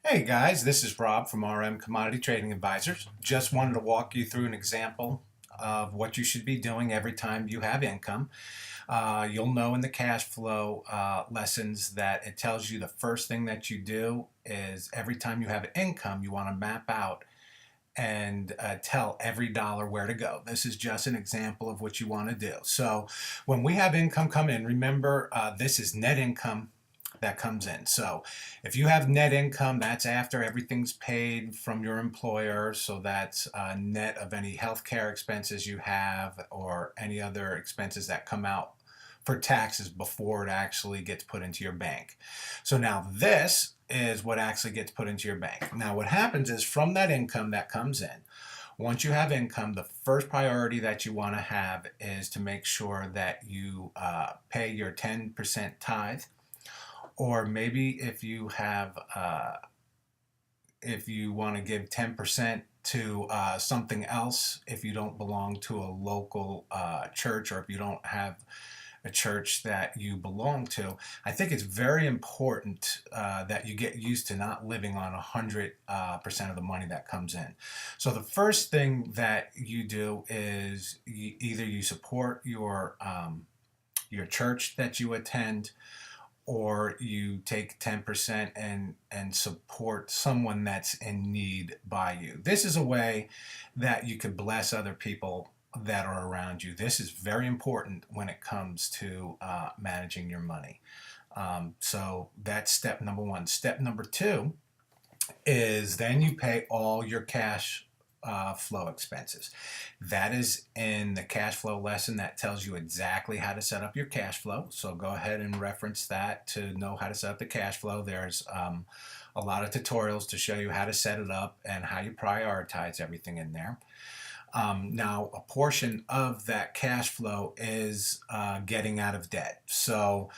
Hey guys, this is Rob from RM Commodity Trading Advisors. Just wanted to walk you through an example of what you should be doing every time you have income. You'll know in the cash flow lessons that it tells you the first thing that you do is every time you have income, you want to map out and tell every dollar where to go. This is just an example of what you want to do. So when we have income come in, remember this is net income that comes in. So if you have net income, that's after everything's paid from your employer. So that's net of any healthcare expenses you have or any other expenses that come out for taxes before it actually gets put into your bank. So now this is what actually gets put into your bank. Now what happens is from that income that comes in, once you have income, the first priority that you want to have is to make sure that you pay your 10% tithe, or maybe if you want to give 10% to something else, if you don't belong to a local church, or if you don't have a church that you belong to, I think it's very important that you get used to not living on 100% of the money that comes in. So the first thing that you do is either you support your church that you attend, or you take 10% and support someone that's in need by you. This is a way that you could bless other people that are around you. This is very important when it comes to managing your money. So that's step number one. Step number two is then you pay all your cash flow expenses. That is in the cash flow lesson that tells you exactly how to set up your cash flow. So go ahead and reference that to know how to set up the cash flow. There's a lot of tutorials to show you how to set it up and how you prioritize everything in there. Now, a portion of that cash flow is getting out of debt. So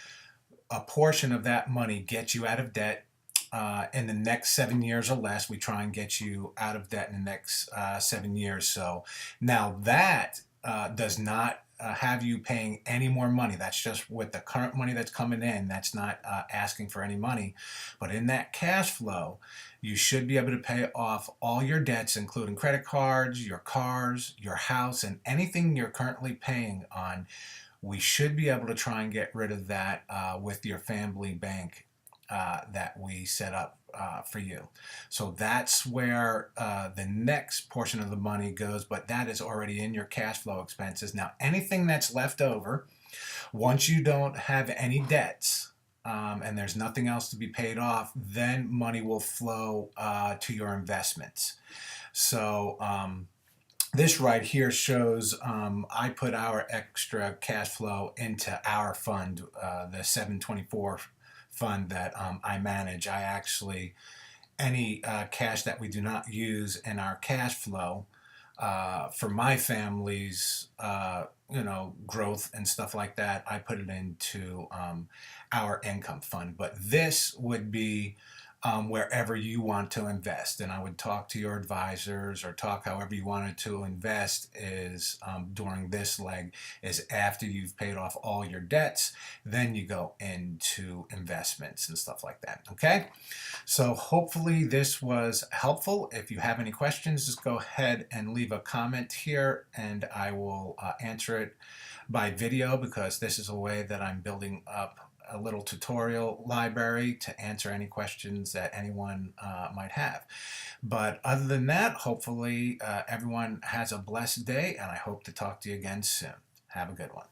a portion of that money gets you out of debt. In the next 7 years or less, we try and get you out of debt in the next 7 years. So now that does not have you paying any more money. That's just with the current money that's coming in. That's not asking for any money. But in that cash flow, you should be able to pay off all your debts, including credit cards, your cars, your house, and anything you're currently paying on. We should be able to try and get rid of that with your family bank that we set up for you. So that's where the next portion of the money goes, but that is already in your cash flow expenses. Now, anything that's left over, once you don't have any debts, and there's nothing else to be paid off, then money will flow to your investments. So this right here shows I put our extra cash flow into our fund, the 724 fund that I manage. I actually, any cash that we do not use in our cash flow for my family's growth and stuff like that, I put it into our income fund. But this would be wherever you want to invest. And I would talk to your advisors, or talk however you wanted to invest is during this leg is after you've paid off all your debts, then you go into investments and stuff like that. Okay? So hopefully this was helpful. If you have any questions, just go ahead and leave a comment here and I will answer it by video, because this is a way that I'm building up a little tutorial library to answer any questions that anyone might have. But other than that, hopefully everyone has a blessed day, and I hope to talk to you again soon. Have a good one.